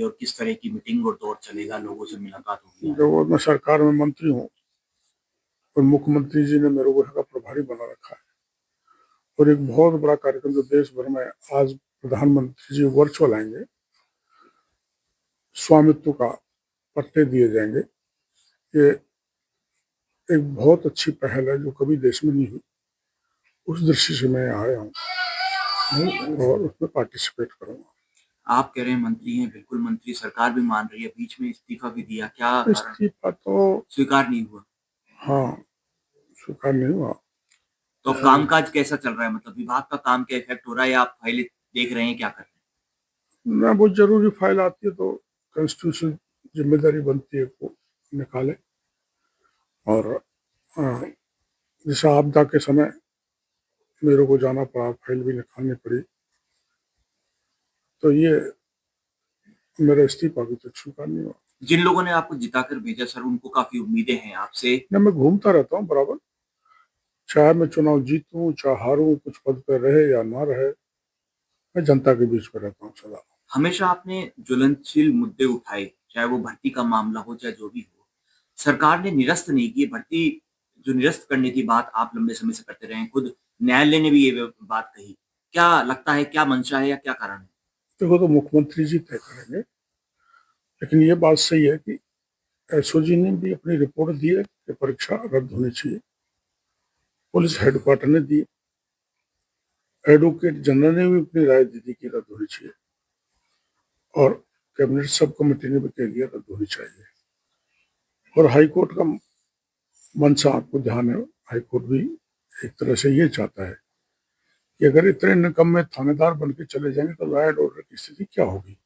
और किस तरह की मीटिंग और दौर चलेगा, लोगों से मुलाकात होगी आज? देखो, मैं सरकार में मंत्री हूँ और मुख्यमंत्री जी ने मेरे को यहाँ का प्रभारी बना रखा है। और एक बहुत बड़ा कार्यक्रम जो देश भर में आज प्रधानमंत्री जी वर्चुअल आएंगे, स्वामित्व का पट्टे दिए जाएंगे। ये एक बहुत अच्छी पहल है जो कभी देश में नहीं हुई। उस दृष्टि से मैं आया हूँ और उसमें पार्टिसिपेट करूंगा। आप कह रहे हैं मंत्री हैं, बिल्कुल मंत्री, सरकार भी मान रही है, बीच में इस्तीफा भी दिया, क्या कारण इस्तीफा तो स्वीकार नहीं हुआ? हाँ, स्वीकार नहीं हुआ। तो अब कामकाज कैसा चल रहा है, मतलब विभाग का काम क्या इफेक्ट हो रहा है, या आप फाइलें देख रहे हैं, क्या कर रहे ना बहुत जरूरी फाइल आती है तो कॉन्स्टिट्यूशन जिम्मेदारी बनती है को निकाले। और अ, जैसे आपदा के समय मेरे को जाना पड़ा, फाइल भी निकालनी पड़ी, तो ये मेरा इस्तीफा अभी तक स्वीकार नहीं हुआ। हैं? जिन लोगों ने आपको जिताकर भेजा सर, उनको काफी उम्मीदें हैं आपसे। न, मैं घूमता रहता हूँ बराबर, चाहे मैं चुनाव जीतूं चाहे हारूं, कुछ पद पर रहे या ना रहे, मैं जनता के बीच में रहता हूँ सदा। हमेशा आपने ज्वलनशील मुद्दे उठाए, चाहे वो भर्ती का मामला हो, चाहे जो भी हो। सरकार ने निरस्त नहीं की भर्ती, जो निरस्त करने की बात आप लंबे समय से करते रहे हैं, खुद न्यायालय ने भी ये बात कही। क्या लगता है, क्या मंशा है या क्या कारण है? देखो, तो मुख्यमंत्री जी तय करेंगे, लेकिन ये बात सही है कि एसओजी ने भी अपनी रिपोर्ट दी है कि परीक्षा रद्द होनी चाहिए। पुलिस हेडक्वार्टर ने दी, एडवोकेट जनरल ने भी अपनी राय दी थी कि रद्द होनी चाहिए, और कैबिनेट सब कमेटी ने भी कह दिया रद्द होनी चाहिए। और हाईकोर्ट का मंशा आपको ध्यान है, हाईकोर्ट भी एक तरह से ये चाहता है कि अगर इतने निकम्मे थानेदार बन के चले जाएंगे तो लॉ एंड ऑर्डर की स्थिति क्या होगी।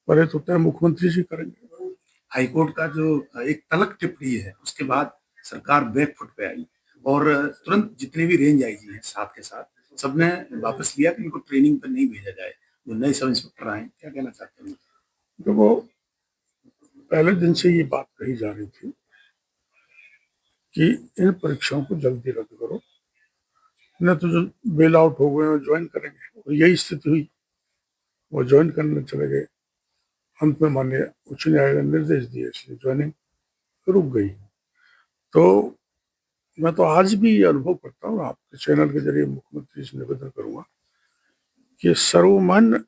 पर ये तो तय मुख्यमंत्री जी करेंगे। हाईकोर्ट का जो एक तलक टिप्पणी है, उसके बाद सरकार बैकफुट पे आई और तुरंत जितने भी रेंज आईजी हैं साथ के साथ सबने वापस लिया कि इनको ट्रेनिंग पर नहीं भेजा जाए। जो नए सब इंस्पेक्टर आए, क्या कहना चाहते हैं? देखो, पहले दिन से ये बात कही जा रही थी कि इन परीक्षाओं को जल्दी रद्द करो, न तो जो बेल आउट हो गए ज्वाइन करेंगे। और यही स्थिति हुई, वो ज्वाइन करने चले गए। अंत में माननीय उच्च न्यायालय ने निर्देश दिए, इसलिए ज्वाइनिंग रुक गई। तो मैं तो आज भी ये अनुभव करता हूँ, आपके चैनल के जरिए मुख्यमंत्री से निवेदन करूंगा कि सर्वमान्य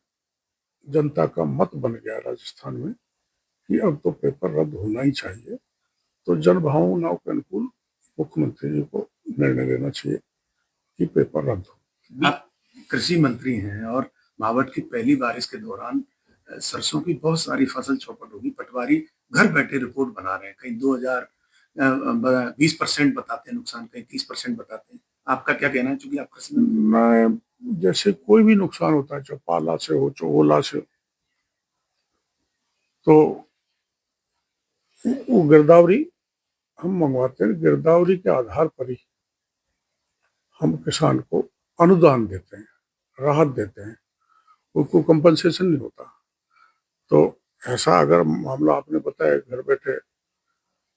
जनता का मत बन गया राजस्थान में कि अब तो पेपर रद्द होना ही चाहिए। तो जन भावनाओं के अनुकूल मुख्यमंत्री जी को निर्णय लेना चाहिए कि पेपर रद्द हो। आप कृषि मंत्री हैं और मावठ की पहली बारिश के दौरान सरसों की बहुत सारी फसल चौपट होगी। पटवारी घर बैठे रिपोर्ट बना रहे हैं, कहीं 20% बताते हैं नुकसान, कहीं 30% बताते हैं। आपका क्या कहना है, चूंकि आप कृषि मंत्री? मैं जैसे कोई भी नुकसान होता है, चाहे पाला से हो चाहे ओला से हो, तो वो गिरदावरी हम मंगवाते हैं। गिरदावरी के आधार पर ही हम किसान को अनुदान देते हैं, राहत देते हैं, उनको कंपनसेशन नहीं होता। तो ऐसा अगर मामला आपने बताया घर बैठे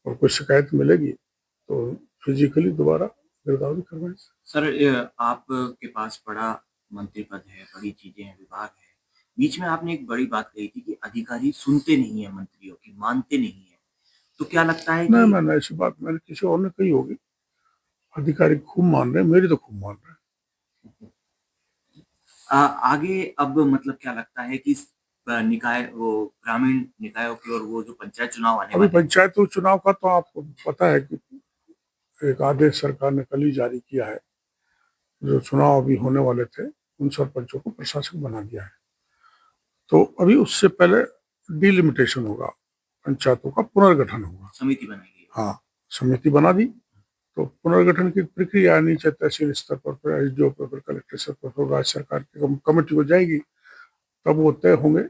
और कोई शिकायत मिलेगी तो फिजिकली दोबारा गिरदावरी करवाएं। सर, आपके पास बड़ा मंत्री पद है, बड़ी चीजें हैं, विभाग है। बीच में आपने एक बड़ी बात कही थी कि अधिकारी सुनते नहीं है मंत्रियों की, मानते नहीं है। तो क्या लगता है नहीं, कि मैंने ऐसी बात मैंने किसी और ने कही होगी। अधिकारी खूब मान रहे हैं, मेरी तो खूब मान रहे हैं। आगे अब मतलब क्या लगता है कि निकाय, वो ग्रामीण निकायों की, और वो जो पंचायत चुनाव आने अभी वाले हैं, पंचायत चुनाव का तो आपको पता है कि एक आदेश सरकार ने कल ही जारी किया है। जो चुनाव अभी होने वाले थे उन सरपंचों को प्रशासक बना दिया है। तो अभी उससे पहले डिलिमिटेशन होगा, पंचायतों का पुनर्गठन होगा। समिति बनाई गई। हाँ, समिति बना दी तो पुनर्गठन की प्रक्रिया नीचे तहसील स्तर पर, फिर एसडीओ पर, फिर कलेक्टर स्तर पर, फिर राज्य सरकार की कमेटी को जाएगी, तब वो तय होंगे।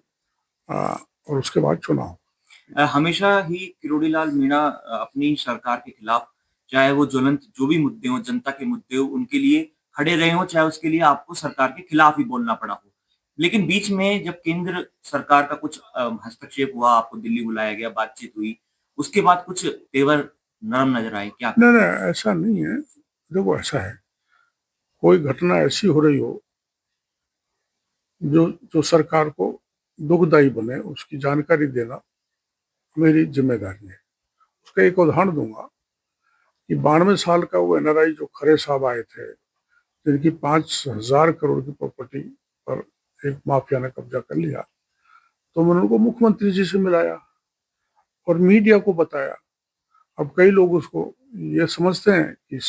और उसके बाद चुनाव। हमेशा ही किरोड़ीलाल मीणा अपनी सरकार के खिलाफ, चाहे वो ज्वलंत जो भी मुद्दे हों, जनता के मुद्दे हों, उनके लिए खड़े रहे हों, चाहे उसके लिए आपको सरकार के खिलाफ ही बोलना पड़ा हो। लेकिन बीच में जब केंद्र सरकार का कुछ हस्तक्षेप हुआ, आपको दिल्ली बुलाया गया, बातचीत हुई, उसके बाद कुछ तेवर नरम नजर आए, क्या? नहीं नहीं, ऐसा नहीं है। देखो, ऐसा है, कोई घटना ऐसी हो रही हो जो जो सरकार को दुखदायी बने उसकी जानकारी देना मेरी जिम्मेदारी है। उसका एक उदाहरण दूंगा कि 92 साल का वो एनआरआई जो खरे साहब आए थे, जिनकी 5,000 करोड़ की प्रॉपर्टी पर एक माफिया ने कब्जा कर लिया, तो मैंने उनको मुख्यमंत्री जी से मिलाया और मीडिया को बताया। अब कई लोग उसको ये समझते हैं कि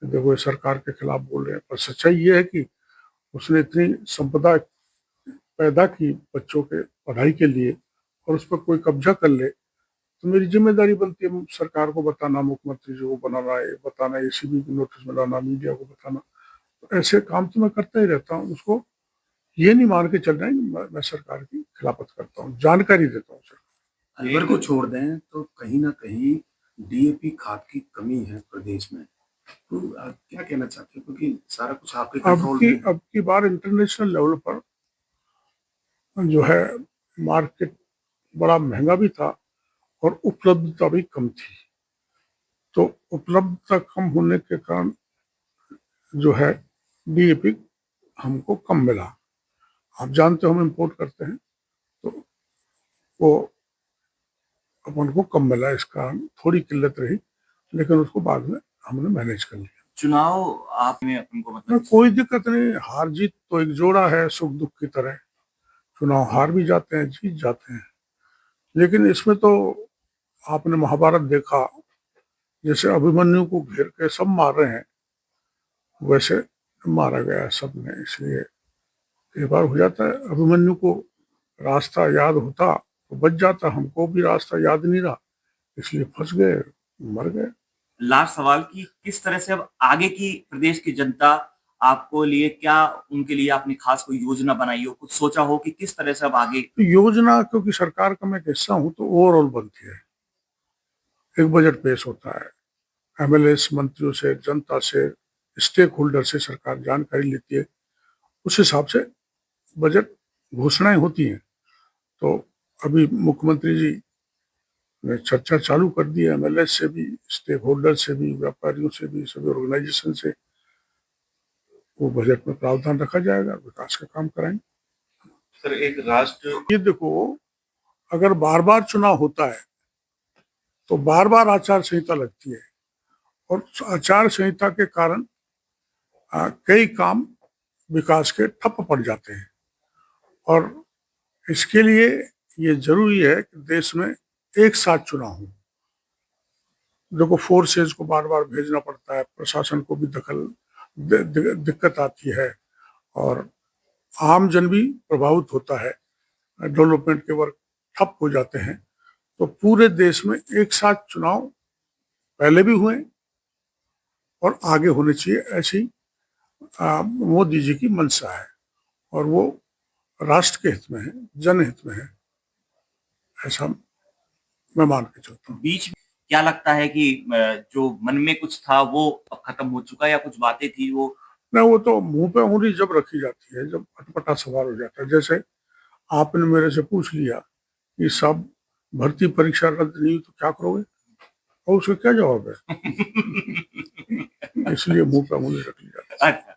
देखो ये सरकार के खिलाफ बोल रहे हैं, पर सच्चाई ये है कि उसने इतनी संपदा पैदा की बच्चों के पढ़ाई के लिए और उस पर कोई कब्जा कर ले, तो मेरी जिम्मेदारी बनती है सरकार को बताना, मुख्यमंत्री जी को बनाना, ये बताना, एसीबी को नोटिस मिलाना, मीडिया को बताना। तो ऐसे काम तो मैं करता ही रहता हूँ। उसको ये नहीं मान के चल रहे हैं कि मैं सरकार की खिलाफत करता हूँ, जानकारी देता हूँ सर। अगर को छोड़ दें तो कहीं ना कहीं डीएपी खाद की कमी है प्रदेश में, तो आप क्या कहना चाहते हो, क्योंकि सारा कुछ आपके कंट्रोल में है। अब की बार इंटरनेशनल लेवल पर जो है मार्केट बड़ा महंगा भी था और उपलब्धता भी कम थी। तो उपलब्धता कम होने के कारण जो है डीएपी हमको कम मिला। आप जानते हो हम इंपोर्ट करते हैं, तो वो अपन को कम मिला, इस कारण थोड़ी किल्लत रही, लेकिन उसको बाद में हमने मैनेज कर लिया। चुनाव आप में अपन को मतलब कोई दिक्कत नहीं, हार जीत तो एक जोड़ा है सुख दुख की तरह। चुनाव हार भी जाते हैं, जीत जाते हैं, लेकिन इसमें तो आपने महाभारत देखा, जैसे अभिमन्यु को घेर के सब मार रहे हैं, वैसे मारा गया सबने। इसलिए कई बार हो जाता है, अभिमन्यु को रास्ता याद होता तो बच जाता, हमको भी रास्ता याद नहीं रहा, इसलिए फंस गए, मर गए। लास्ट सवाल की किस तरह से अब आगे की प्रदेश की जनता आपको लिए क्या उनके लिए आपने खास कोई योजना बनाई हो, कुछ सोचा हो कि किस तरह से अब आगे? तो योजना, क्योंकि सरकार का मैं एक हिस्सा हूं, तो ओवरऑल बनती है, एक बजट पेश होता है, एमएलएस मंत्रियों से, जनता से, स्टेक होल्डर से सरकार जानकारी लेती है, उस हिसाब से बजट घोषणाएं होती हैं। तो अभी मुख्यमंत्री जी ने चर्चा चालू कर दी है, एमएलएस से भी, स्टेक होल्डर से भी, व्यापारियों से भी, सभी ऑर्गेनाइजेशन से। वो बजट में प्रावधान रखा जाएगा, विकास का काम कराएंगे। सर एक राष्ट्र ये देखो, अगर बार बार चुनाव होता है तो बार बार आचार संहिता लगती है, और आचार संहिता के कारण कई काम विकास के ठप पड़ जाते हैं। और इसके लिए ये जरूरी है कि देश में एक साथ चुनाव हो। देखो, फोर्सेज को बार बार भेजना पड़ता है, प्रशासन को भी दिक्कत आती है, और आम जन भी प्रभावित होता है, डेवलपमेंट के वर्क ठप हो जाते हैं। तो पूरे देश में एक साथ चुनाव पहले भी हुए और आगे होने चाहिए, ऐसी मोदी जी की मंशा है, और वो राष्ट्र के हित में है, जनहित में है, ऐसा मैं मान के चलता हूँ। बीच में क्या लगता है कि जो मन में कुछ था वो अब खत्म हो चुका है या कुछ बातें थी वो? नहीं, वो तो मुंह पे उंगली जब रखी जाती है, जब अटपटा सवाल हो जाता है। जैसे आपने मेरे से पूछ लिया कि सब भर्ती परीक्षा रद्द नहीं हुई तो क्या करोगे, और उसका क्या जवाब है? इसलिए मुंह पे उंगली रख ली जाती है। अच्छा।